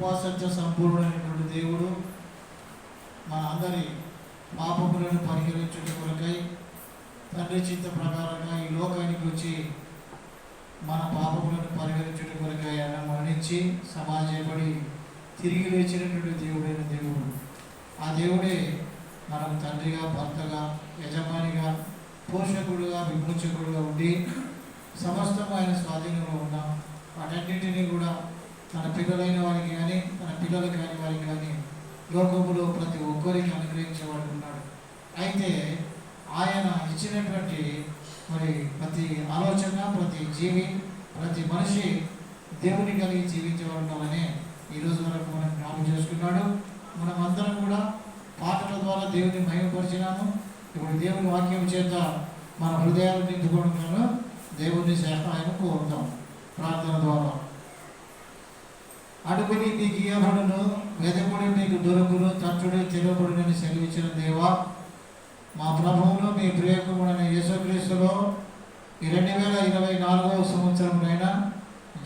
కృపాసత్య సంపూర్ణమైనటువంటి దేవుడు మన అందరి పాపములను పరిహరించుట కొరకై తండ్రి చిత్త ప్రకారంగా ఈ లోకానికి వచ్చి మన పాపములను పరిహరించుట కొరకై ఆయన మరణించి సమాజపడి తిరిగి లేచినటువంటి దేవుడైన దేవుడు. ఆ దేవుడే మనం తండ్రిగా, భర్తగా, యజమానిగా, పోషకుడుగా, విమోచకుడుగా ఉండి సమస్తం ఆయన స్వాధీనంలో ఉన్నాం. వాటన్నింటినీ కూడా తన పిల్లలైన వారికి కానీ, తన పిల్లలు కాని వారికి కానీ లోకములో ప్రతి ఒక్కరికి అనుగ్రహించేవాడు ఉన్నాడు. అయితే ఆయన ఇచ్చినటువంటి మరి ప్రతి ఆలోచన, ప్రతి జీవి, ప్రతి మనిషి దేవుని కలిగి జీవించేవాడు ఉన్నామని ఈరోజు వరకు మనం జ్ఞాపకం చేసుకున్నాడు. మనం అందరం కూడా పాటల ద్వారా దేవుని మహిమపరిచినాము. ఇప్పుడు దేవుని వాక్యం చేత మన హృదయాలు నింపుకోవడంలో దేవుని సహాయం కోరుతాం. ప్రార్థన ద్వారా అడుగుని మీకు ఇయ్యబడును, వెదకుడి మీకు దొరుకును, తట్టుడి తెరవబడునని సెలవిచ్చిన దేవా, మా ప్రభువును మీ ప్రియకుడైన యేసుక్రీస్తులో ఈ 2024వ సంవత్సరంలో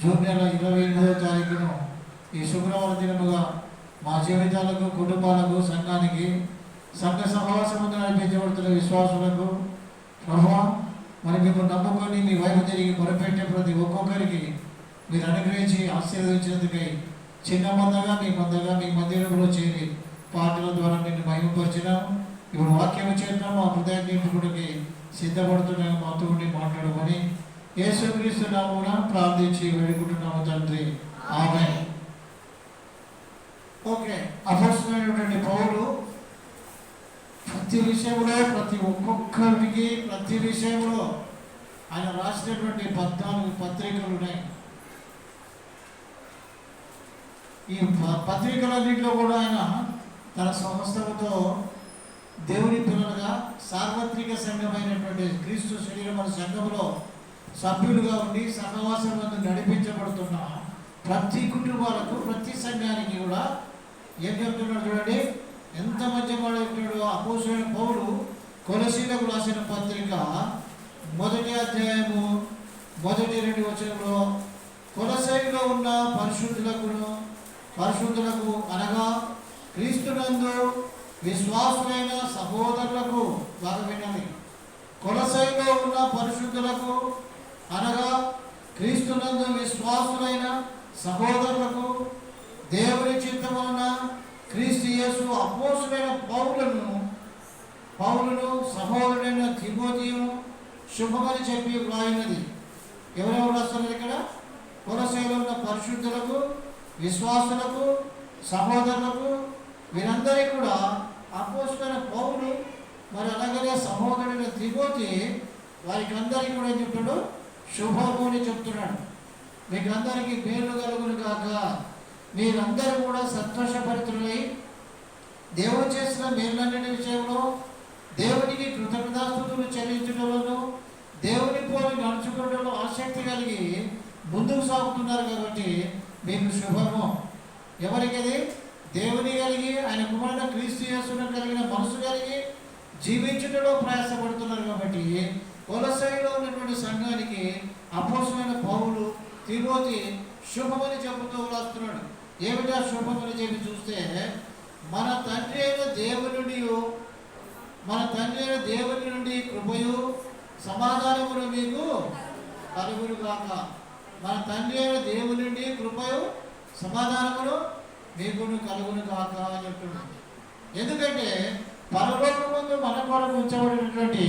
జూన్ నెల 28వ తారీఖును ఈ శుక్రవారం దినముగా మా జీవితాలకు, కుటుంబాలకు, సంఘానికి, సంఘ సహవాసమును నడిపించబడుతున్న విశ్వాసులకు ప్రభువా, మరి మేము నమ్ముకొని మీ వైపు తిరిగి మొరపెట్టే ప్రతి ఒక్కొక్కరికి మీరు అనుగ్రహించి ఆశీర్వదించినందుకై చిన్న మందగా మీ మందిరంలో చేరి పాటల ద్వారా నిన్ను మహిమపరిచినాము. ఇప్పుడు వాక్యం చేద్దాం, మా హృదయం నింపుకుడికి సిద్ధపడుతున్నాము. మాతో ఉండి మాట్లాడమని యేసుక్రీస్తు నామమున ప్రార్థించి వేడుకుంటున్నాము తండ్రి, ఆమేన్. ఓకే, అపొస్తలుడైనటువంటి పౌలు ప్రతి విషయంలో, ప్రతి ఒక్కొక్కరికి, ప్రతి విషయంలో ఆయన రాసినటువంటి 14 పత్రికలు ఉన్నాయి. ఈ పత్రికలన్నింటిలో కూడా ఆయన తన సంస్థలతో దేవుని పిల్లలుగా సార్వత్రిక సంఘమైనటువంటి క్రీస్తు శరీరమైన సంఘంలో సభ్యులుగా ఉండి సహవాసంలో నడిపించబడుతున్న ప్రతి కుటుంబాలకు, ప్రతి సంఘానికి కూడా ఏం చెప్తున్నాడు చూడండి, ఎంత మంచి మాట చెప్తున్నాడు. అపోస్తలుడైన పౌలు కొలసీలకు రాసిన పత్రిక 1వ అధ్యాయము 1, 2 వచనంలో కొలసీలో ఉన్న పరిశుద్ధులకు అనగా క్రీస్తునందు విశ్వాసులైన సహోదరులకు, బాగా వినాలి, కొలసీలో ఉన్న పరిశుద్ధులకు అనగా క్రీస్తునందు విశ్వాసులైన సహోదరులకు దేవుని చిత్తమున క్రీస్తు యేసు అపోస్తలుడైన పౌలును సహోదరుడైన తిమోతియు శుభమని చెప్పి వ్రాయినది. ఎవరెవరు రాస్తున్నారు ఇక్కడ? కొలసీలో ఉన్న పరిశుద్ధులకు, విశ్వాసులకు, సహోదరులకు, వీరందరికీ కూడా అపోస్తలుడైన పౌలు, మరి అలాగనే సహోదరుడైన తిమోతి, వారికి అందరికీ కూడా ఏం చెప్తాడు? శుభము అని చెప్తున్నాడు. మీకు అందరికీ మేలు కలుగును గాక, మీరందరూ కూడా సంతోషపరితులై దేవుడు చేసిన మేలన్నిటి విషయంలో దేవునికి కృతజ్ఞతాస్తుతులు చెల్లించడంలోనూ దేవుని పోలి నడుచుకోవడంలో ఆసక్తి కలిగి ముందుకు సాగుతున్నారు. కాబట్టి మీకు శుభము. ఎవరికది? దేవుని కలిగి, ఆయన కుమారుడు క్రీస్తు యేసును కలిగిన మనసు కలిగి జీవించడంలో ప్రయాసపడుతున్నారు. కాబట్టి కొలసీలో ఉన్నటువంటి సంఘానికి అపోస్తలుడైన పౌలు తిమోతి శుభమని చెబుతూ రాస్తున్నాడు. ఏమిటా శుభమని చెప్పి చూస్తే, మన తండ్రి అయిన దేవుని నుండి కృపయు సమాధానమును మీకు కలుగును గాక. మన తండ్రి అయిన దేవుని నుండి కృపయు సమాధానమును మీకును కలుగును గాక అని చెప్తున్నాడు. ఎందుకంటే పరలోకమందు మన కొరకు ఉంచబడినటువంటి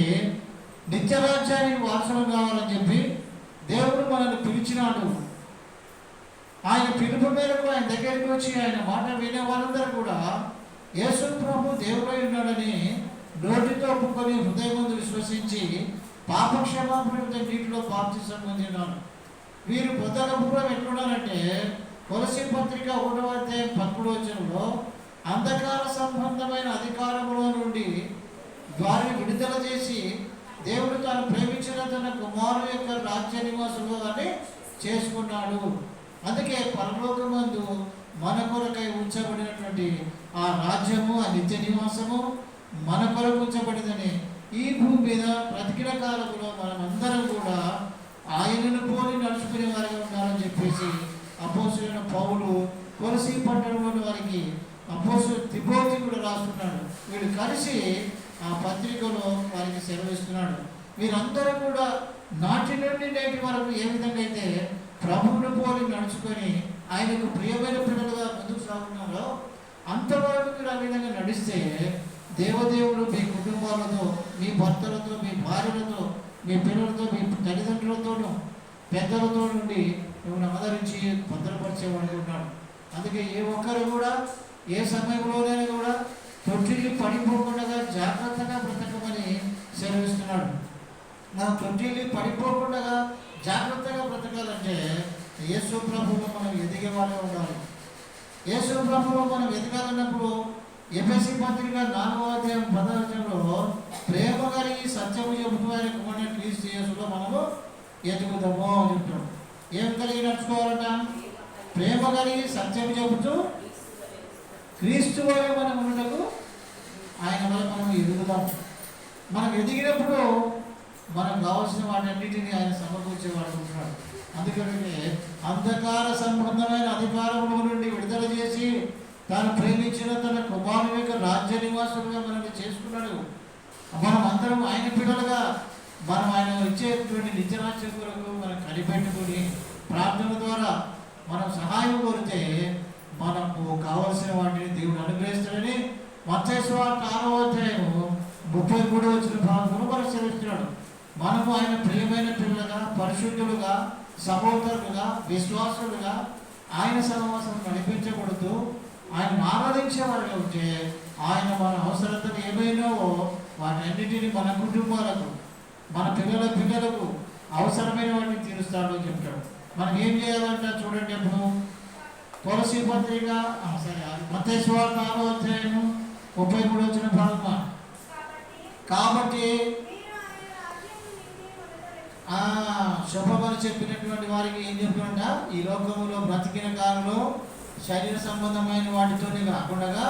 నిత్యరాజ్యానికి వారసులు కావాలని చెప్పి దేవుడు మనల్ని పిలిచినాడు. ఆయన పిలుపు మేరకు ఆయన దగ్గరికి వచ్చి ఆయన మాట వినే వాళ్ళందరూ కూడా యేసు ప్రభు దేవుడై ఉన్నాడని నోటితో ఒప్పుకొని హృదయం ముందు విశ్వసించి పాపక్షమాపణ నీటిలో బాప్తిసం పొందినారు. వీరు పొందకపోవడం ఎట్లున్నారంటే, కొలసీ పత్రిక 1వ అధ్యాయం 11వ వచనంలో అంధకార సంబంధమైన అధికారంలో నుండి వారిని విడుదల చేసి దేవుడు తాను ప్రేమించిన తన కుమారుడు యొక్క రాజ్య నివాసులు అని చేసుకున్నాడు. అందుకే పరలోకమందు మన కొరకై ఉంచబడినటువంటి ఆ రాజ్యము, ఆ నిత్య నివాసము మన కొరకు ఉంచబడిందని ఈ భూమి మీద బ్రతికిన కాలంలో మనమందరం కూడా ఆయనను పోలి నడుచుకునే వారిగా ఉండాలని చెప్పేసి అపోస్తలుడైన పౌలు కొలసీ పట్టణ కలిసి ఆ పత్రికలో వారికి సెలవిస్తున్నాడు. మీరందరూ కూడా నాటి నుండి నేటి వరకు ఏ విధంగా అయితే ప్రభువును పోలి నడుచుకొని ఆయనకు ప్రియమైన పిల్లలుగా ముందుకు సాగుతున్నారో అంతవరకు మీరు ఆ విధంగా నడిస్తే దేవదేవుడు మీ కుటుంబాలతో, మీ భర్తలతో, మీ భార్యలతో, మీ పిల్లలతో, మీ తల్లిదండ్రులతోనూ పెద్దలతో నుండి మిమ్మల్ని ఆదరించి భద్రపరిచేవాడు ఉన్నాడు. అందుకే ఏ ఒక్కరు కూడా ఏ సమయంలోనైనా కూడా తొట్టిల్లి పడిపోకుండా జాగ్రత్తగా బ్రతకమని సెలవిస్తున్నాడు. మనం తొట్టిల్లి పడిపోకుండా జాగ్రత్తగా బ్రతకాలంటే యేసు ప్రభువులో మనం ఎదిగే వాళ్ళే ఉండాలి. యేసు ప్రభువులో మనం ఎదగాలన్నప్పుడు ఎఫెసీ పత్రిక 4వ అధ్యాయం 10వ వచనంలో ప్రేమ కలిగి సత్యము చెబుతూ ఆయన కుమారుడైన క్రీస్తు యేసులో మనము ఎదుగుదాము అని చెప్తాడు. ఏం కలిగి నడుచుకోవాలట? ప్రేమ కలిగి సత్యము చెబుతూ క్రీస్తు వల్ల మనం ఉండకు ఆయన వల్ల మనం ఎదుగుదాం. మనం ఎదిగినప్పుడు మనకు కావాల్సిన వాటన్నిటిని ఆయన సమకూర్చేవాడు ఉంటున్నాడు. అందుకని అంధకార సంబంధమైన అధికారముల నుండి విడుదల చేసి తాను ప్రేమించిన తన కుమారుని యొక్క రాజ్య నివాసులుగా మనల్ని చేసుకున్నాడు. మనం అందరం ఆయన పిల్లలుగా మనం ఆయన ఇచ్చేటువంటి నిత్యరాజ్యం కొరకు మనం కనిపెట్టుకుని ప్రార్థన ద్వారా మనం సహాయం కోరితే మనకు కావలసిన వాటిని దేవుడు అనుగ్రహిస్తాడని మత్తయి సువార్త 6వ అధ్యాయం 33వ భాగంలో మనం సెలవిస్తున్నాడు. మనము ఆయన ప్రియమైన పిల్లలుగా, పరిశుద్ధులుగా, సహోదరులుగా, విశ్వాసులుగా ఆయన సహవాసం నడిపించబడుతూ ఆయన ఆరాధించే వారిగా ఉంటే ఆయన మన అవసరతలు ఏమైనావో వాటన్నిటిని మన కుటుంబాలకు, మన పిల్లలకు అవసరమైన వాటిని తీరుస్తాడు అని చెప్తాడు. మనం ఏం చేయాలంటే చూడండి, అప్పుడు తులసి పత్రిక మత్తయి సువార్త 6వ అధ్యాయం 33వ భాగం. కాబట్టి శుభమని చెప్పినటువంటి వారికి ఏం చెప్తున్నా, ఈ లోకములో బ్రతికిన కాలంలో శరీర సంబంధమైన వాటితోనే కాకుండా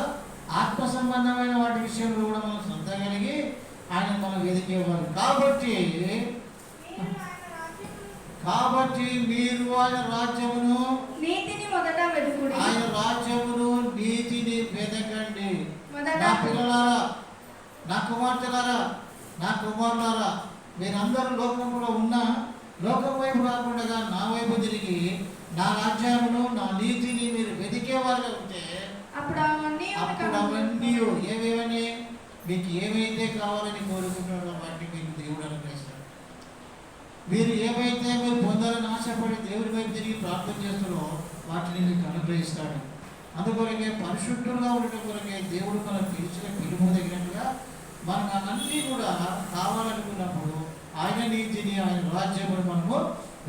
ఆత్మ సంబంధమైన వాటి విషయంలో కూడా మనం సొంతగలిగి ఆయన మనం వెదికేవారు. కాబట్టి మీరు ఆయన రాజ్యమును నీతిని మొదట వెతుకుడి. ఆయన రాజ్యమును నీతిని వెతకండి. నా పిల్లలారా, నా కుమార్తెలారా, నా కుమారులారా, మీరందరూ లోకంలో ఉన్న లోకం వైపు కాకుండా నా వైపు తిరిగి నా రాజ్యమును, నా నీతిని మీరు వెతికేవారుగా ఉంటే అప్పుడు అవన్నీ ఏమేమని మీకు ఏమైతే కావాలని కోరుకుంటున్నారో వాటిని మీకు దేవుడు అనుగ్రహిస్తాడు. మీరు ఏమైతే మీరు పొందాలని ఆశపడి దేవుడి వైపు తిరిగి ప్రార్థన చేస్తారో వాటిని మీకు అనుగ్రహిస్తాడు. అందుకొరకే పరిశుద్ధంగా ఉండటం కొరకే దేవుడు మనం పిలిచిన పిలుపు తగినట్టుగా మనకు అవన్నీ కూడా కావాలనుకున్నప్పుడు ఆయన నీతిని, ఆయన రాజ్యమును మనము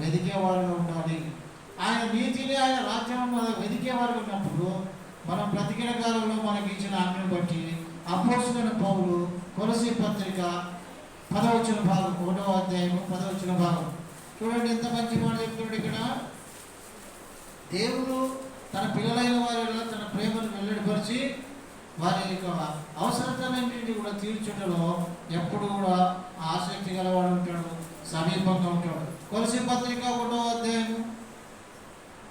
వెదికేవారుగా ఉండాలి. ఆయన నీతిని, ఆయన రాజ్యం వెదికేవారుగా ఉన్నప్పుడు మనం బ్రతికిన కాలంలో మనకి ఇచ్చిన ఆజ్ఞను బట్టి అపోస్తలుడైన పౌలు కొలసీ పత్రిక 10వ భాగం 1వ అధ్యాయం 10వ భాగం చూడండి, ఎంత మంచి మాట చెప్తున్నాడు ఇక్కడ. దేవుడు తన పిల్లలైన వారిలో తన ప్రేమను వెల్లడిపరిచి వారి యొక్క అవసరతలన్నింటినీ కూడా తీర్చుటలో ఎప్పుడు కూడా ఆసక్తి గలవాడు ఉంటాడు, సమీపంగా ఉంటాడు. కొలసీ పత్రిక 1వ అధ్యాయం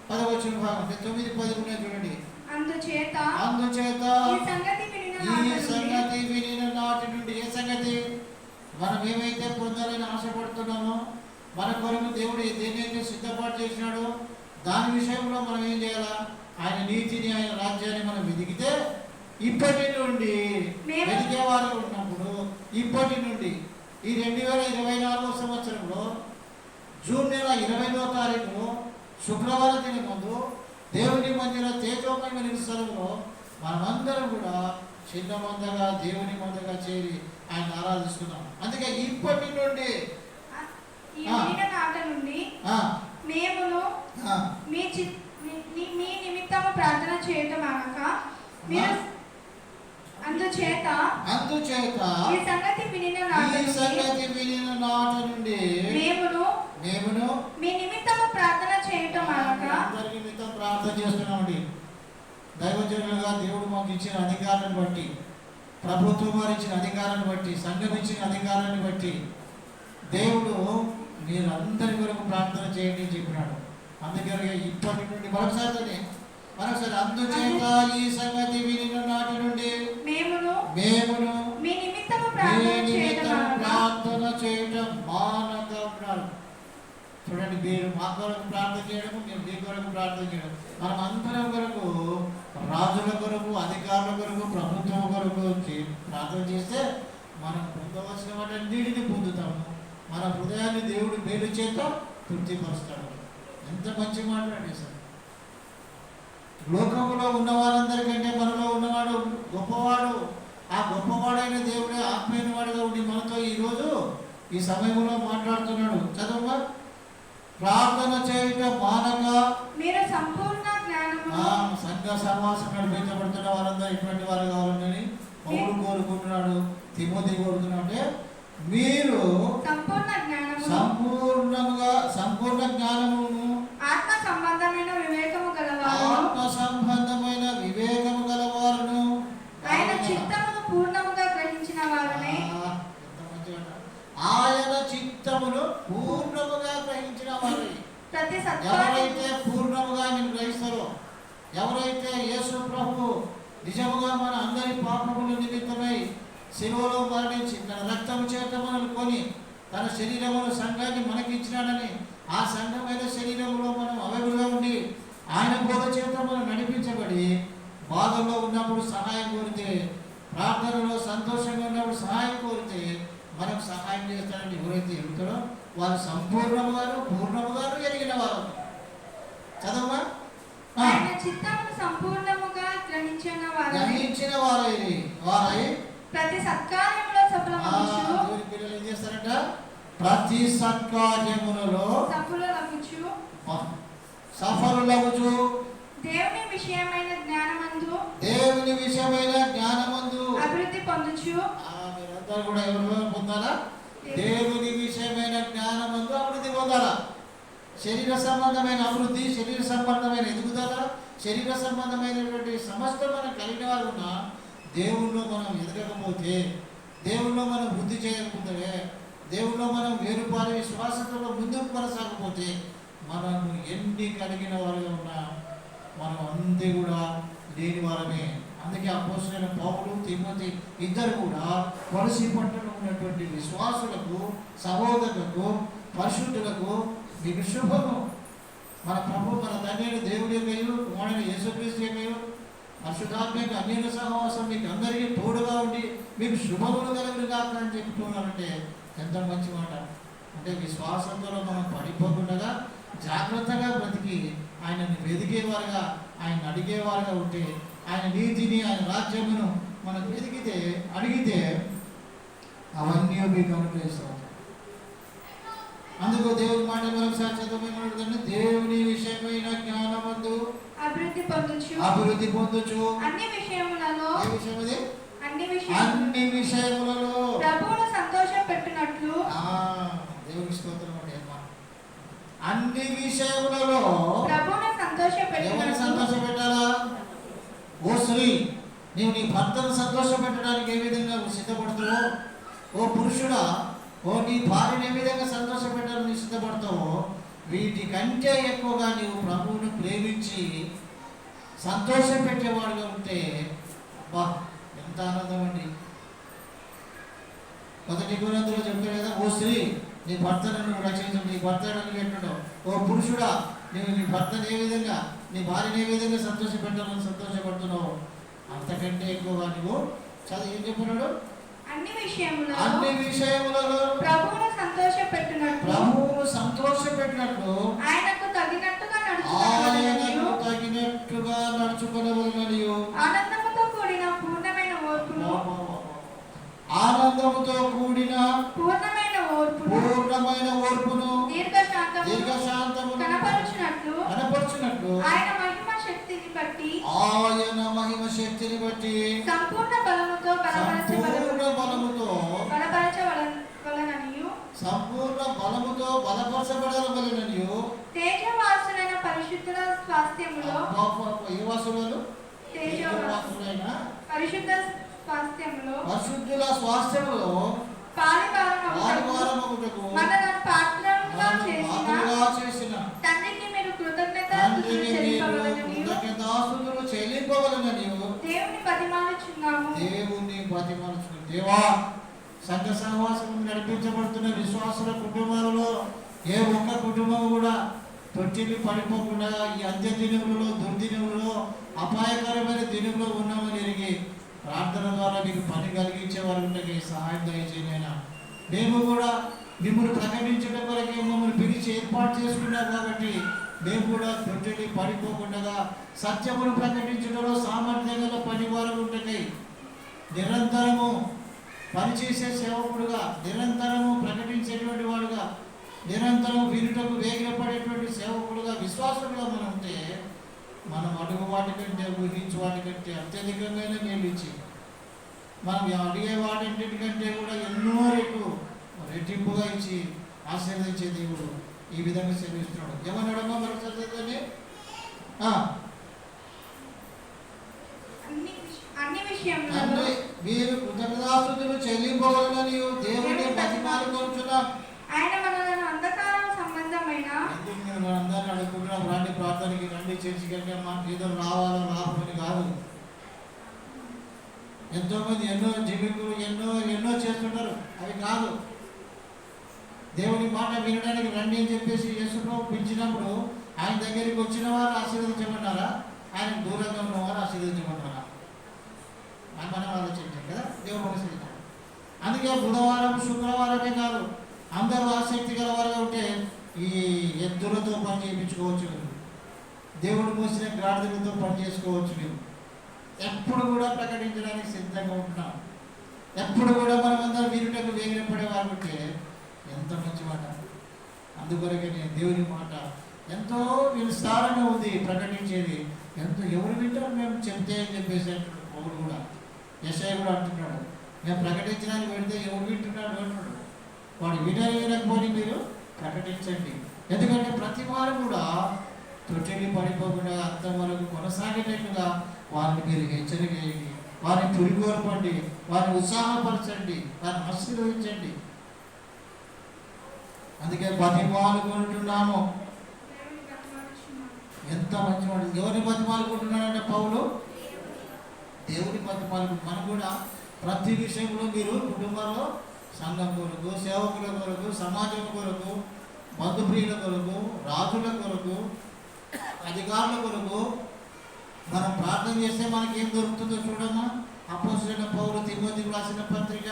10వ భాగం 9-10 ఉన్నాయి చూడండి. అందుచేత ఈ సంగతి వినిన నాటి నుండి, ఏ సంగతి? మనం ఏమైతే పొందాలని ఆశపడుతున్నామో, మన కొరకు దేవుడు దేనైతే సిద్ధపాటు చేసినాడో దాని విషయంలో మనం ఏం చేయాలా? ఆయన నీతిని, ఆయన రాజ్యాన్ని మనం వెతికితే ఇప్పటి నుండి వెతికేవారు ఉన్నప్పుడు, ఇప్పటి నుండి ఈ 2024వ సంవత్సరంలో జూన్ నెల 20వ తారీఖు శుక్రవారం దిన ముందు దేవుని మందిర తేజోమయమైన స్థలంలో మనమందరం కూడా చిన్న మందగా దేవుని మందగా చేరి ఆయన ఆరాధిస్తున్నాం. అందుకే ఇప్పటి నుండి మీ నిమిత్తము ప్రార్థన చేయటం అనక మీరు అందుచేత ఈ సంగతి వినిన నాటి నుండి మేమును మీ నిమిత్తము ప్రార్థన చేయటం అనక అందరి నిమిత్తం ప్రార్థన చేస్తున్నామండి. దైవజనులుగా దేవుడు మాకు ఇచ్చిన అధికారాన్ని బట్టి, ప్రభుత్వం వారు ఇచ్చిన అధికారాన్ని బట్టి, సంఘం ఇచ్చిన అధికారాన్ని బట్టి దేవుడు మీరందరి కొరకు ప్రార్థన చేయండి అని చెప్పినాడు. అందుకని ఇప్పటి నుండి మరొకసారి అందుచేత ఈ సంగతి వినిన నాటి నుండి మేమును నిమిత్తము ప్రార్థన చేయటం మానక ఉండాలి. చూడండి, మీరు మా కొరకు ప్రార్థన చేయడము, మీరు మీ కొరకు ప్రార్థన చేయడం, మనం అందరం కొరకు, రాజుల కొరకు, అధికారుల కొరకు, ప్రభుత్వం కొరకు ప్రార్థన చేస్తే మనం పొందవలసిన వాటన్నిటిని పొందుతాము. మన హృదయాన్ని దేవుడు మేలు చేత తృప్తిపరుస్తాడు. ఎంత మంచి మాట అండి సార్. లోకంలో ఉన్న వారందరికంటే మనలో ఉన్నవాడు గొప్పవాడు. ఆ గొప్పవాడైన దేవుడే ఆత్మీయ వాడిగా ఉండి మనతో ఈరోజు ఈ సమయంలో మాట్లాడుతున్నాడు. చదువు. ప్రార్థన చేయటం మానక మీరు సంపూర్ణ జ్ఞానము. సంఘ సమాసం నడిపించబడుతున్న వారందరూ ఇటువంటి వారు కావాలని పౌలు కోరుకుంటున్నాడు, తిమోతి కోరుతున్నాడు. అంటే మీరు సంపూర్ణ జ్ఞానమును, ఆత్మ సంబంధమైన వివేకము గలవారును, ఆయన చిత్తమును పూర్ణముగా గ్రహించిన వారనే. ఆయన చిత్తమును పూర్ణముగా గ్రహించిన వారు. ఎవరైతే పూర్ణముగా నేను గ్రహిస్తారో, ఎవరైతే యేసు ప్రభు నిజముగా మన అందరి పాపముల నిమిత్తమై శిలువలో మరణించి తన రక్తము చేత మనల్ని కొని తన శరీరమును సంఘాన్ని మనకి ఇచ్చినాడని, ఆ సంఘమైన శరీరంలో మనం అవయవులుగా ఉండి ఆయన బోధ చేత మనం నడిపించబడి బాధల్లో ఉన్నప్పుడు సహాయం కోరితే, ప్రార్థనలో సంతోషంగా ఉన్నప్పుడు సహాయం కోరితే మనకు సహాయం చేస్తాడని ఎవరైతే ఎరుగుతారో వారు సంపూర్ణముగాను పూర్ణముగాను ఎరిగిన వారు. చదవమా. సంపూర్ణముగా గ్రహించిన వారై ప్రతి సత్కార్యములో సఫలమగుచు. పిల్లలు ఏం చేస్తారంట? ప్రతి సత్కార్యములలో సఫలులగుచు. దేవుని విషయమైన జ్ఞానమందు అభివృద్ధి పొందుచు. మీరందరూ కూడా ఎవరు పొందాలా? దేవుని విషయమైన జ్ఞానమందు అభివృద్ధి పొందాలా. శరీర సంబంధమైన అభివృద్ధి, శరీర సంబంధమైన ఎదుగుదల, శరీర సంబంధమైనటువంటి సమస్త మనం కలిగిన వారు ఉన్నా దేవుల్లో మనం ఎదగకపోతే, దేవుల్లో మనం వృద్ధి చేయకపోతే, దేవుల్లో మనం వేరుపారి విశ్వాసంలో ముందుకు కొనసాగకపోతే మనం ఎన్ని కలిగిన వారుగా ఉన్నా మనం అంతే కూడా లేని వారమే. అందుకే అపోస్తలుడైన పౌలు, తిమోతి ఇద్దరు కూడా కొలసీ పట్టణంలో ఉన్నటువంటి విశ్వాసులకు, సహోదరులకు, పరిశుద్ధులకు మీకు శుభము. మన ప్రభు, మన తండ్రి దేవుడి యొక్క కుమారుడు యేసుక్రీస్తు యొక్క పరిశుద్ధాత్మ యొక్క అన్యుల సహవాసం మీకు అందరికీ తోడుగా ఉండి మీకు శుభములు కలుగును గాక అని చెప్తున్నారంటే ఎంత మంచి మాట. అంటే విశ్వాసంతో మనం పడిపోకుండా జాగ్రత్తగా బ్రతికి ఆయనని వెదికేవారుగా, ఆయన అడిగేవారుగా ఉంటే, ఆయన నీతిని, ఆయన రాజ్యమును మనం అడిగితే అవన్నీ మీకు అనుగ్రహిస్తాం. అందుకు దేవుని మాట మరొకసారి చదవమని, దేవుని విషయమైన జ్ఞానమందు అభివృద్ధి పొందుచు అన్ని విషయములలో ప్రభువును సంతోషపెట్టునట్లు. దేవుని స్తోత్రం అండి. అన్ని విషయములలో ప్రభువును సంతోషపెట్టాలా? ఓ స్త్రీ, నీవు నీ భర్తను సంతోషపెట్టడానికి ఏ విధంగా సిద్ధపడుతావో, ఓ పురుషుడా, ఓ నీ భార్యను ఏ విధంగా సంతోషపెట్టాలని సిద్ధపడతావో, వీటికంటే ఎక్కువగా నీవు ప్రభువును ప్రేమించి సంతోషం పెట్టేవాడుగా ఉంటే బా ఎంత ఆనందం అండి. 1 కొరింథీయులలో చెప్తాడు కదా, ఓ స్త్రీ, నీ భర్తను నువ్వు రక్షించు, నీ భర్త ఎట్లుంటావు. ఓ పురుషుడా, నువ్వు నీ భర్తను ఏ విధంగా, నీ భార్యను ఏ విధంగా సంతోషపెట్టాలని సంతోషపడుతున్నావు, అంతకంటే ఎక్కువగా నువ్వు చదువు. ఏం చెప్తున్నాడు? అన్ని విషయములలో ప్రభువును సంతోషపెట్టినట్లు ఆయనకు తగినట్టుగా నడుచుకొనవలెననియు, ఆనందముతో కూడిన పూర్ణమైన పూర్ణమైన ఓర్పును దీర్ఘశాంతమును కనపరచునట్లు ఆయన మహిమ శక్తిని బట్టి సంపూర్ణ బలముతో బలపరచబడవలెననియు తేజవాసులైన పరిశుద్ధుల స్వాస్థ్యములో పరిశుద్ధుల స్వాస్థ్యములో పాలువారమగుటకు పాత్రలుగా చేసిన తండ్రికి మీరు కృతజ్ఞతాస్తుతులు చెల్లింపవలెననియు దేవుని బతిమాలుచున్నాము. దేవా, సంఘ సహవాసం నడిపించబడుతున్న విశ్వాసుల కుటుంబాలలో ఏ ఒక్క కుటుంబం కూడా తొట్టిల్లి పడిపోకుండా ఈ అంత్య దినములలో, దుర్దినములలో, అపాయకరమైన దినంలో ఉన్నామని ఎరిగి ప్రార్థన ద్వారా మీకు పని కలిగించే వారు ఉంటే సహాయం దయచేయనైనా. మేము కూడా మిమ్మల్ని ప్రకటించడం వరకే మమ్మల్ని పిలిచి ఏర్పాటు చేసుకున్నాం కాబట్టి మేము కూడా తొట్టిల్లి పడిపోకుండా సత్యమును ప్రకటించడంలో సామర్థ్యంగా పనివారు ఉంటే నిరంతరము పనిచేసే సేవకుడుగా, నిరంతరము ప్రకటించేటువంటి వాడుగా, నిరంతరం వినుటకు వేగిరపడేటువంటి సేవకుడుగా, విశ్వాసులుగా మనం ఉంటే మనం అడుగు వాటి కంటే, ఊహించు వాటి కంటే అత్యధికంగా మేలు ఇచ్చి మనం అడిగే వాటింటికంటే కూడా ఎన్నో రెట్టింపుగా ఇచ్చి ఆశీర్వదించే దేవుడు ఈ విధంగా సేవిస్తున్నాడు. ఏమన్నాడమ్మా మరొకసారి? మీరు కృతజ్ఞతాస్తుతులు చెల్లింపవలనని దేవుని బతిమాలుకొనుచున్నాం. ఆయన మనలను అంధకారం సంబంధమైన అందరిని అడుగుతున్నాం, రండి ప్రార్థనకి, రండి చర్చికి, మాకు ఏదో రావాలో రాబోని కాదు. ఎంతో మంది ఎన్నో జీవికులు ఎన్నో చేస్తుంటారు, అవి కాదు. దేవుని మాట వినడానికి రండి అని చెప్పేసి యేసుప్రభు పిలిచినప్పుడు ఆయన దగ్గరికి వచ్చిన వారు ఆశీర్వదించమన్నారా, ఆయన దూరంగా ఉన్న వారు ఆశీర్వదించమన్నారా? మనం ఆలోచించాం కదా, దేవుడు ఆశీర్వదించాడు. అందుకే బుధవారం, శుక్రవారమే కాదు, అందరూ ఆసక్తి గల వారుగా ఉంటే ఈ ఎద్దులతో పని చేయించుకోవచ్చు మీరు, దేవుడు మోసిన గాడిదలతో పని చేసుకోవచ్చు మీరు. ఎప్పుడు కూడా ప్రకటించడానికి సిద్ధంగా ఉంటున్నాం. ఎప్పుడు కూడా మనం అందరం వీరుటకు వేగిరపడేవారు ఉంటే ఎంత మంచి మాట. అందుకొరకే నేను దేవుని మాట ఎంతో విస్తారంగా ఉంది ప్రకటించేది. ఎంతో ఎవరు వింటారు మేము చెప్తే అని చెప్పేసి అంటున్నాడు పౌలు కూడా, యెషయా కూడా అంటున్నాడు, మేము ప్రకటించడానికి వెళ్తే ఎవరు వింటున్నాడు అంటున్నాడు. వాడు వినకపోని మీరు ప్రకటించండి. ఎందుకంటే ప్రతి వారు కూడా తొట్టిని పడిపోకుండా అంతం వరకు కొనసాగేటట్టుగా వారిని మీరు హెచ్చరిక చేయండి, వారిని పురిగోర్పండి, వారిని ఉత్సాహపరచండి, వారిని ఆశీర్వదించండి. అందుకే బతిమాలుకుంటున్నాము. ఎంత మంచి వాడు. ఎవరిని బతిమాలుకుంటున్నాడంటే పౌలు దేవుని బతిమాలుకుంటు. మనం కూడా ప్రతి విషయంలో మీరు కుటుంబంలో సంఘం కొరకు, సేవకుల కొరకు, సమాజం కొరకు, బంధుప్రియుల కొరకు, రాజుల కొరకు, అధికారుల కొరకు మనం ప్రార్థన చేస్తే మనకి ఏం దొరుకుతుందో చూడమ్మా. అపోస్తలుడైన పౌలు తిమోతికి రాసిన పత్రిక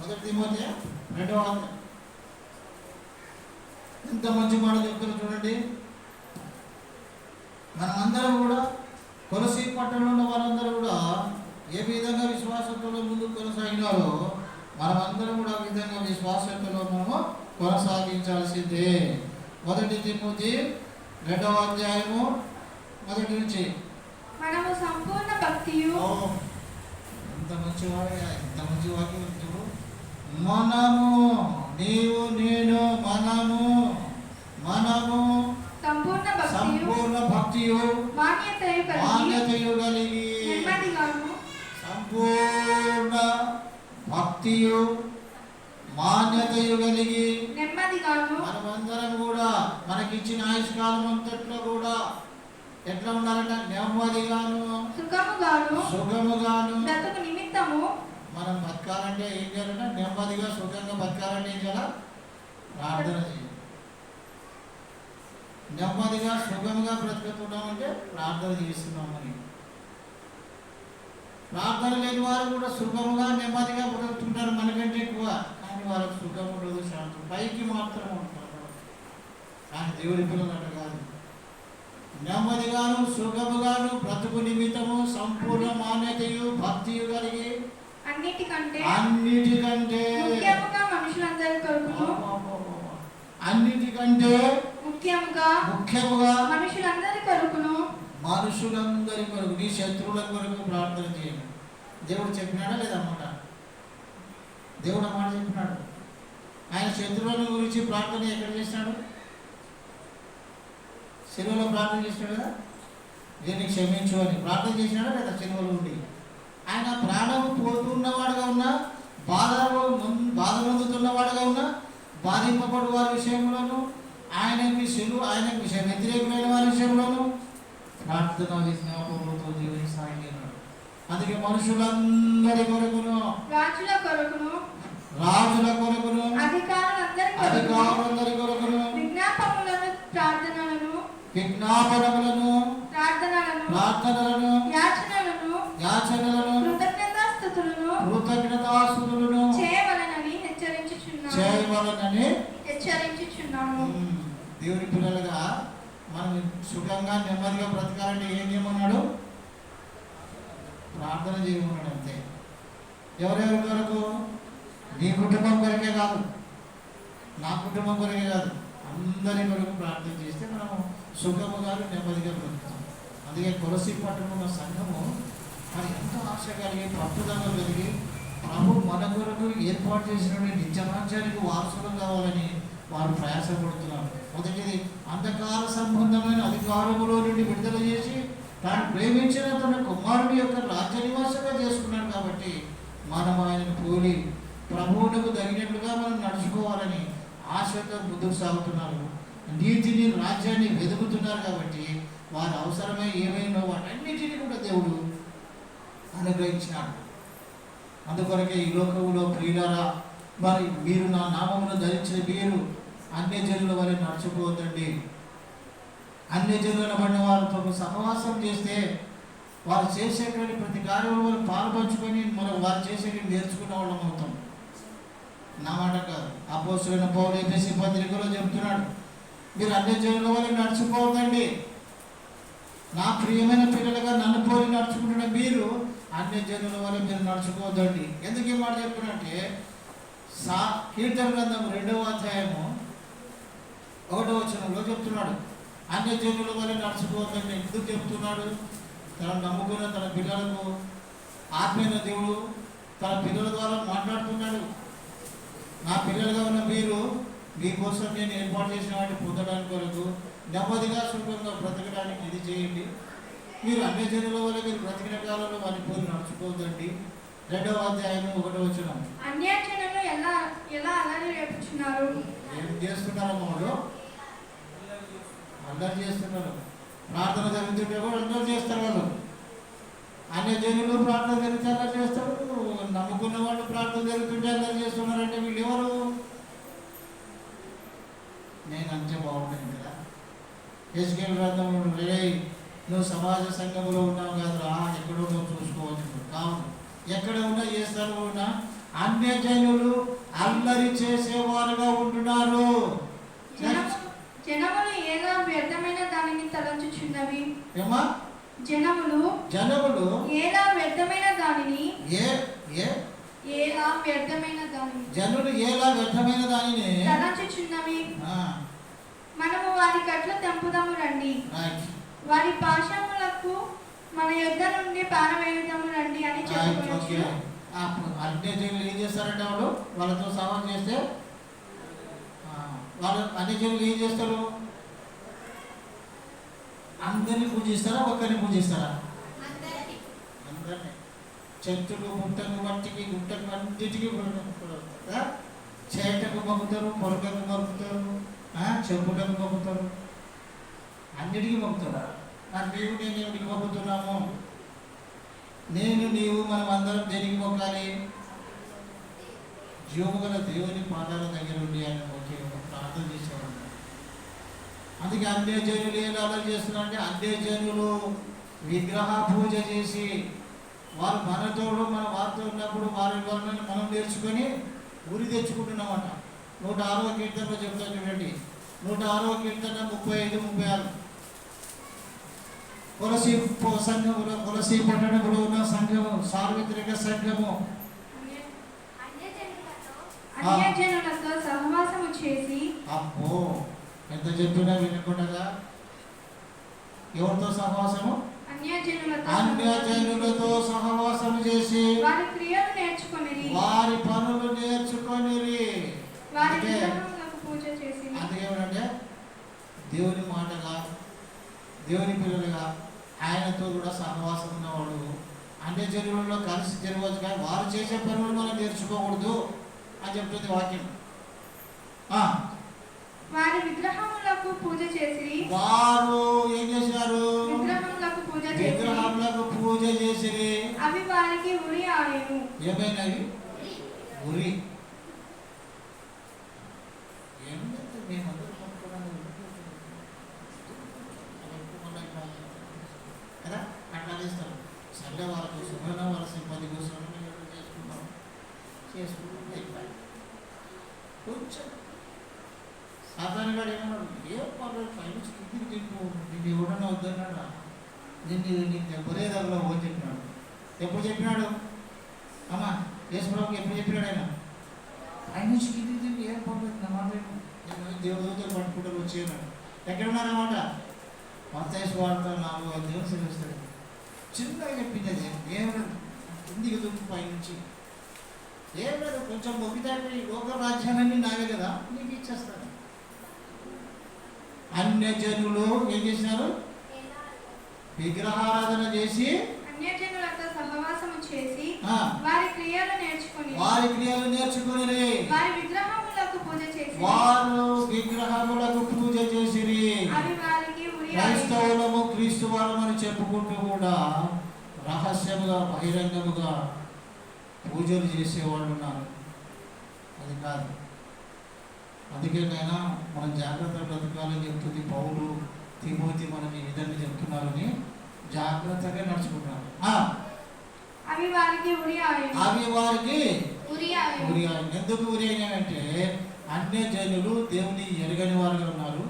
1 తిమోతి 2వ అధ్యాయం ఎంత మంచి మాట చెప్తారో చూడండి. మనమందరం కూడా కొలసీ పట్టణంలో ఉన్న వారందరూ కూడా ఏ విధంగా విశ్వాసంతో ముందుకు కొనసాగినారో మనమందరం కూడా ఆ విధంగా విశ్వాసంతో మనము కొనసాగించాల్సిందే. 1 తిమోతి 2వ అధ్యాయము 1 నుంచి మనము సంపూర్ణ భక్తియు. ఎంత మంచి వాక్యం చూడు. మనము, నీవు, నేను, మనము సంపూర్ణ భక్తియు మాన్యతయు కలిగి, సంపూర్ణ భక్తియు మాన్యతయు కలిగి మనమందరం కూడా మనకిచ్చిన ఆయుష్కాలం అంతట్లో కూడా ఎట్లా ఉండాలంటే నెమ్మదిగాను సుఖముగాను బ్రతుకు నిమిత్తము. మనం బతకాలంటే ఏం చేయాలంటే నెమ్మదిగా సుఖంగా బతకాలంటే ఏం చేయాలి? ప్రార్థన చేయాలి. నెమ్మదిగా సుఖంగా బ్రతుకుతున్నామంటే ప్రార్థన చేస్తున్నామని. ప్రార్థన లేని వారు కూడా సుఖముగా నెమ్మదిగా బ్రతుకుతుంటారు మనకంటే ఎక్కువ, కానీ వాళ్ళకి సుఖం ఉండదు, శాంతం పైకి మాత్రం ఉంటారు. కానీ దేవుడి పిల్లలు అట్లా కాదు. నెమ్మదిగాను సుఖముగాను బ్రతుకు నిమిత్తము సంపూర్ణ మాన్యతయు భక్తియు కలిగి అన్నిటికంటే ముఖ్యముగా మనుషులందరి కొరకును నీ శత్రువుల కొరకు ప్రార్థన చేయండి. దేవుడు చెప్పినాడా లేదన్నమాట? దేవుడు అన్నమాట చెప్పినాడు. ఆయన శత్రువుల గురించి ప్రార్థన ఎక్కడ చేసినాడు? శిలువలో ప్రార్థన చేసినాడు కదా, దీన్ని క్షమించు అని ప్రార్థన చేసినాడా లేదా? శిలువలో ఉండి ఆయన ప్రాణం పోతున్నవాడుగా ఉన్నా, బాధ పొందుతున్నవాడుగా ఉన్నా, బాధింపబడు వారి విషయంలోనూ, ఆయనకి వ్యతిరేకమైన వారి విషయంలోనూ ప్రార్థన విజ్ఞాపనతో దేవుని సాయం చేయాలి. అందుకే మనుషులందరి కొరకును, రాజుల కొరకును, రాజుల కొరకును, అధికారులందరి కొరకును విజ్ఞాపనములను, ప్రార్థనలను, యాచనలను, కృతజ్ఞతాస్తుతులను చేయవలనని హెచ్చరించుచున్నాను. దేవుని పిల్లలుగా మనం సుఖంగా నెమ్మదిగా బ్రతకాలంటే ఏం చేయమన్నాడు? ప్రార్థన చేయమన్నాడు. అంతే. ఎవరెవరి కొరకు? నీ కుటుంబం కొరకే కాదు, నా కుటుంబం కొరకే కాదు, అందరి కొరకు ప్రార్థన చేస్తే మనం సుఖముగా నెమ్మదిగా బ్రతుకుతాం. అందుకే కొలసి పట్టణంలో సంఘము మరి ఎంతో ఆశ కలిగి, పట్టుదల కలిగి, ప్రభు మన కొరకు ఏర్పాటు చేసిన నిత్యరాజ్యానికి వారసులు కావాలని వారు ప్రయాసపడుతున్నారు. మొదటిది అంధకార సంబంధమైన అధికారములో నుండి విడుదల చేసి తాను ప్రేమించిన తన కుమారుని యొక్క రాజ్య నివాసంగా చేసుకున్నాడు. కాబట్టి మనం ఆయనను పోలి ప్రభువునకు తగినట్లుగా మనం నడుచుకోవాలని ఆశతో ముందుకు సాగుతున్నారు. నీతిని, రాజ్యాన్ని వెతుకుతున్నారు. కాబట్టి వారి అవసరమే ఏమైనా వాటన్నిటినీ కూడా దేవుడు అనుగ్రహించినాడు. అందుకొరకే ఈ లోకములో ప్రియులారా, మరి మీరు నా నామమును ధరించిన మీరు అన్యజనుల వలె నడుచుకోవద్దండి. అన్యజనుల పడిన వారితో సహవాసం చేస్తే వారు చేసేటువంటి ప్రతి కార్యంలో పాల్పంచుకొని మనం వారు చేసేవి నేర్చుకున్న వాళ్ళం అవుతాం. నా మాట కాదు, అపోస్తలుడైన పౌలు ఎఫెసీ పత్రికలో చెప్తున్నాడు, మీరు అన్యజనుల వలె నడుచుకోవద్దండి. నా ప్రియమైన పిల్లలుగా నన్ను పోలి నడుచుకుంటున్న మీరు అన్యజనుల వల్ల మీరు నడుచుకోవద్దండి. ఎందుకు ఈ మాట చెప్తున్నంటే కీర్తన గ్రంథం 2వ అధ్యాయము 1వ వచనంలో చెప్తున్నాడు, అన్యజనుల వల్ల నడుచుకోవద్దండి. ఎందుకు చెప్తున్నాడు? తను నమ్ముకున్న తన పిల్లలకు ఆత్మీయ దేవుడు తన పిల్లల ద్వారా మాట్లాడుతున్నాడు. నా పిల్లలుగా ఉన్న మీరు మీకోసం నేను ఏర్పాటు చేసిన వాటిని పొందడానికి కొరకు నెమ్మదిగా సుఖంగా బ్రతకడానికి ఇది చేయండి. మీరు అన్యజనుల వల్ల మీరు బ్రతికిన కాలంలో వారి పోలి నడుచుకోవద్దండి. 2వ అధ్యాయం 1వ వచనం. అన్యజనులు ఎలా అల్లరి రేపుచున్నారు? ఏం చేస్తున్నారు? వాళ్ళు అల్లరి చేస్తున్నారు. ప్రార్థన జరుగుతుంటే కూడా అల్లరి చేస్తారు. వాళ్ళు అన్యజనులు ప్రార్థన జరిగితే అల్లరి చేస్తారు, నమ్ముకున్న వాళ్ళు ప్రార్థన జరుగుతుంటే అల్లరి చేస్తున్నారంటే వీళ్ళు ఎవరు? నేను అంతే బాగుంటాను కదా. హెచ్కేల్ గ్రంథం, నువ్వు సమాజ సంఘంలో ఉన్నావు కాదురా, ఎక్కడో నువ్వు చూసుకోవచ్చు. కావును ఎక్కడ ఉన్నా ఏ స్థలంలో ఉన్నా అన్యజనులు అల్లరి చేసేవారుగా ఉంటున్నారు. జనములు ఏదో వ్యర్థమైన దానిని తలంచుచున్నవి. ఏమా? జనములు ఏలా వ్యర్థమైన దానిని జనులు ఎలా వ్యర్థమైన దానిని తలంచుచున్నవి. మనము వారి కట్ల తెంపుదాము రండి, వారి పాశములకు మన యుద్ధ నుండి పారవేయుదాము రండి అని చెప్పుకోవచ్చు. అన్యజనులు ఏం చేస్తారంటే వాళ్ళతో సవాల్ చేస్తే వాళ్ళు అన్యజనులు ఏం చేస్తారు? అందరినీ పూజిస్తారా? ఒక్కరిని పూజిస్తారా? అందరినీ. చెట్టుకు, పుట్టకు, మట్టికి, గుట్టకు, అన్నిటికీ చేటకు మొక్కుతారు, పొరకకు మొక్కుతారు, చెప్పుటకు మొక్కుతారు, అన్నిటికీ మొక్కుతారు. నీవు నేను ఎవరికి మొక్కుతున్నాము? నేను నీవు మనం అందరం దేనికి మొక్కాలి? జీవగల దేవుని పాదాల దగ్గర ఉండి ఆయన మొక్కి ప్రార్థన చేసేవాడు. అందుకే అన్యజనులు ఏం అలా చేస్తున్నారంటే అన్యజనులు విగ్రహ పూజ చేసి వారు మనతోడు మన వారితో ఉన్నప్పుడు వారి వలన మనం నేర్చుకొని ఉరి తెచ్చుకుంటున్నామట. 106వ కీర్తనలో చెప్తాను చూడండి, 106వ కీర్తన 35-36. కొలసి సంఘములో, కొలసి పట్టణంలో ఉన్న సంఘము, సార్వత్రిక సంఘము అన్యజనులతో సహవాసము చేసి, అబ్బో ఎంత చెప్పినా వినకుండా ఎవరితో సహవాసము? అన్యజనులతో సహవాసము చేసి వారి క్రియలు నేర్చుకొనిరి, వారి పనులు నేర్చుకొనిరి. అదేమంటే దేవుని మాటగా, దేవుని పిల్లలుగా ఆయనతో కూడా సహవాసం ఉన్నవాడు అన్యజనులలో కలిసి తిరగవచ్చు, కానీ వారు చేసే పనులు మనం నేర్చుకోకూడదు అని చెప్తుంది వాక్యం. వారి విగ్రహములకు పూజ చేసి, వారు ఏం చేసినారు? విగ్రహములకు పూజ చేసి అవి వారికి ఉరి ఆయను. ఏమైనాయి? ఉరి. ఏమిటంటే మేమందరూ కదా అట్లా చేస్తాం. సర్లే వాళ్ళకు శుభ్రన వాళ్ళ సింపతి కోసం చేసుకున్నాం అయిపోయి కొంచెం సాధారణంగా ఏమన్నాడు, ఏ పర్లేదు పైనుంచి కిందికి తిప్పు, నీకు ఎవడన్నా వద్దన్నాడా, నీకు దెబ్బలేదల్లో అని చెప్పినాడు. ఎప్పుడు చెప్పినాడు అమ్మా? యేసుప్రభుకి ఎప్పుడు చెప్పినాడు ఆయన? పైనుంచి కిందికి తిప్పి ఏం పర్లేదు నా మాట నేను దేవుడితో పట్టుకుంటారు వచ్చేయన్నాడు. ఎక్కడున్నారన్నమాట? మత్తయి సువార్త 4 సెలవుస్తాడు. చిన్నగా చెప్పింది అది. ఏమన్నాడు? కిందికి దుక్కు పైనుంచి ఏం లేదు, కొంచెం మొగ్గిదాటి లోక రాజ్యాలన్నీ నావే కదా, నీకు ఇచ్చేస్తాను. అన్యజనులు ఏం చేసినారు? విగ్రహారాధన చేసి అన్యజనులతో సహవాసము చేసి ఆ, వారి క్రియలు నేర్చుకొని వారి క్రియలు నేర్చుకుని వారి విగ్రహములకు పూజ చేసి వారు విగ్రహములకు పూజ చేసిరి. అవి వారికి ఉరి ఆయను. క్రైస్తవులము క్రీస్తు వారమని చెప్పుకుంటూ కూడా రహస్యముగా బహిరంగముగా పూజలు చేసేవాళ్ళు ఉన్నారు. అది కాదు. అందుకేనైనా మనం జాగ్రత్త బ్రతకాలని చెప్తుంది పౌలు, తిమోతి మనం ఈ విధంగా చెప్తున్నారని జాగ్రత్తగా నడుచుకుంటున్నారు. అవి వారికి ఉరి ఆయను. అవి వారికి ఉరి ఆయను. ఉరి అయిన. ఎందుకు ఉరి అయినాయంటే అన్యజనులు దేవుని ఎరగని వారుగా ఉన్నారు.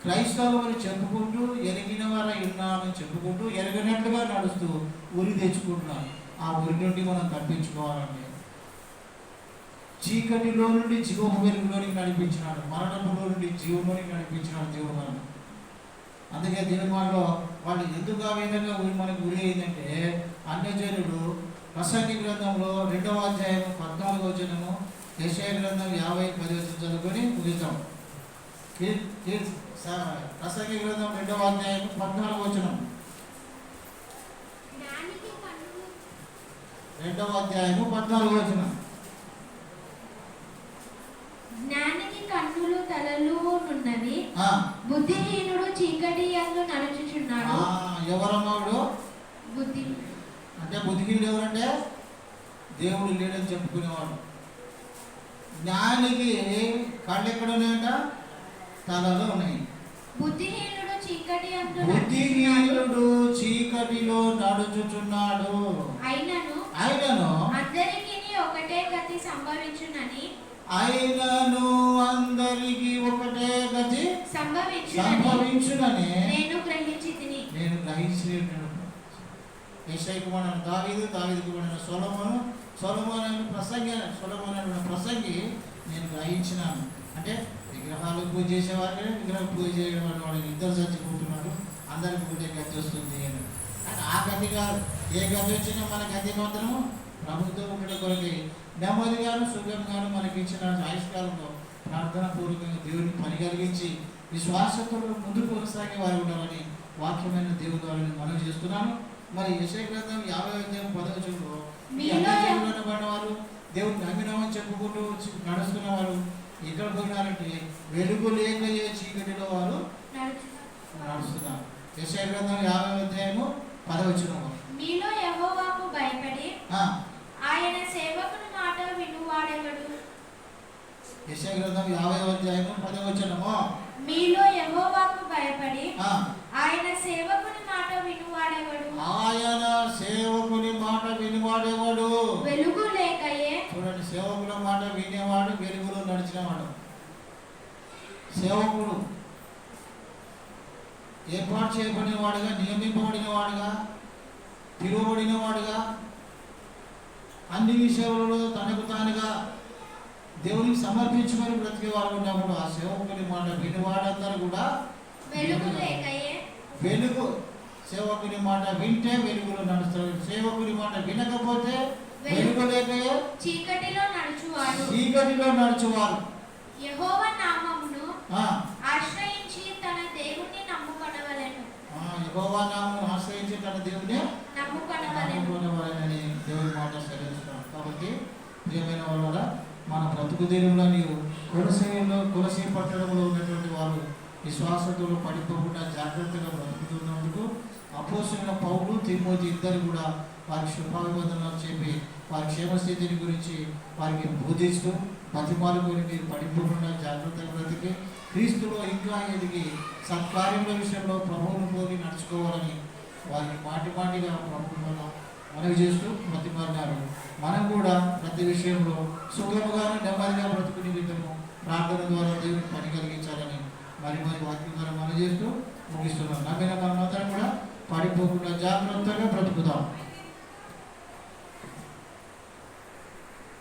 క్రైస్తవులు అని చెప్పుకుంటూ ఎరిగిన వారై ఉన్నామని చెప్పుకుంటూ ఎరగనట్లుగా నడుస్తూ ఉరి తెచ్చుకుంటున్నారు. ఆ ఉరి నుండి మనం తప్పించుకోవాలండి. చీకటిలో నుండి జీవపు వెలుగులోనికి నడిపించినాడు, మరణంలో నుండి జీవంలోనికి నడిపించినాడు దేవుడు మనం. అందుకే దేవుని మాటలో వాళ్ళు ఎందుకు ఆ విధంగా మనకు ఉరి అయిందంటే, అన్యజనుడు ప్రసంగి గ్రంథంలో 2వ అధ్యాయం 14వ వచనము, యెషయా గ్రంథం 50:10 చదువుకొని ముగిస్తాం. ప్రసంగి గ్రంథం 2వ అధ్యాయం 14వ వచనం, 2వ అధ్యాయము 14వ వచనం. జ్ఞానికి కన్నులు తలలు నున్నవి, బుద్ధిహీనుడు చీకటి యందు నడుచుచున్నాడు. ఎవరన్నాడు? బుద్ధి అంటే బుద్ధిహీనుడు ఎవరంటే దేవుడు లేడని చెప్పుకునేవాడు. జ్ఞానికి కళ్ళు ఎక్కడ ఉన్నాయంట? తలలో ఉన్నాయి. బుద్ధిహీనుడు చీకటి యందు బుద్ధిహీనుడు చీకటిలో నడుచుచున్నాడు. అయినను అందరికీ ఒకటే గతి సంభవించునని సంభవించునని నేను గ్రహించితిని. యెషయా కుమారుడు దావీదు, దావీదు కుమారుడు సొలొమోను, సొలొమోను ప్రసంగి నేను గ్రహించినాను. అంటే విగ్రహాలు పూజ చేసేవారు, విగ్రహం పూజ చేయడం వాళ్ళని ఇద్దరు చచ్చిపోతున్నారు, అందరికి ఒకటే గతి వస్తుంది అని. ఆ గతి కాదు. ఏ గతి వచ్చినా మన గతి మాత్రము ప్రభుత్వం ఒకటి కొరకి నెమ్మదిగాను సుఖంగాను మనకి ఇచ్చిన ఆయుష్కాలంలో ప్రార్థన పూర్వకంగా దేవుడిని పని కలిగించి విశ్వాసంతో ముందుకు కొనసాగే వారు ఉండాలని వాక్యమైన దేవుడు వారిని మనం చేస్తున్నాను. మరి యెషయా గ్రంథం 50వ అధ్యాయం 10వ వచనంలో వారు దేవుడిని నమ్మినామని చెప్పుకుంటూ నడుస్తున్న వారు ఎక్కడ పోయినారంటే వెలుగు లేక చీకటిలో వారు నడుస్తున్నారు. యెషయా గ్రంథం 50వ అధ్యాయము 10వ వచనం, మీలో యెహోవాకు భయపడి ఆయన సేవకుని మాట వినువాడెవడు? యెషయా గ్రంథం 50వ అధ్యాయము 10వ వచనము, మీలో యెహోవాకు భయపడి ఆయన సేవకుని మాట వినువాడెవడు? ఆయన సేవకుని మాట వినివాడేవాడు. వెలుగు లేకయే. చూడండి, సేవకుల మాట వినేవాడు వెలుగులో నడిచినవాడు. సేవకుడు ఏర్పాటు చేయబడిన వాడుగా, నియమింపబడిన వాడుగా, పిలువబడిన వాడుగా, అన్ని విషయాలలో తనకు తానుగా దేవునికి సమర్పించుకొని బ్రతికే వాడు ఉన్నప్పుడు ఆ సేవకుని మాట వినివాడందరూ కూడా వెలుగు. సేవకుని మాట వింటే వెలుగులో నడుస్తారు. సేవకుని మాట వినకపోతే వెలుగు లేక చీకటిలో నడుచువారు. యెహోవా నామమును ఆశ్రయించి తన దేవుని నమ్ముకొనవలెను. యెహోవా నామమును ఆశ్రయించి తన దేవుని నమ్ముకొనవలెను. దేవుని మాట సెలవిస్తున్నాం. కాబట్టి ప్రియమైన వాళ్ళ మన బ్రతుకు దినంలో నీవు కొలసీ పట్టణంలో ఉన్నటువంటి వారు విశ్వాసంతో పడిపోకుండా జాగ్రత్తగా బ్రతుకుతున్నందుకు అపోస్తలుడైన పౌలు, తిమోతి ఇద్దరు కూడా వారి శుభాభివందనాలు చెప్పి వారి క్షేమస్థితిని గురించి వారికి బోధిస్తూ బతిమాలుకొని మీరు పడిపోకుండా జాగ్రత్తగా బ్రతికి క్రీస్తులో ఇంకా ఎదిగి సత్కార్యముల విషయంలో ప్రభువును పోగి నడుచుకోవాలని వారిని మాటిగా ప్రభుత్వంలో మనవి చేస్తూ బతిమాలినారు. మనం కూడా ప్రతి విషయంలో సుఖముగాను నెమ్మదిగా బ్రతుకుని విధము ప్రార్థన ద్వారా దేవునికి పని కలిగించాలని మరి వాక్యం ద్వారా మనం చేస్తూ ముగిస్తున్నాం. నమ్మిన మనమందరం కూడా పడిపోకుండా జాగ్రత్తగా బ్రతుకుదాం.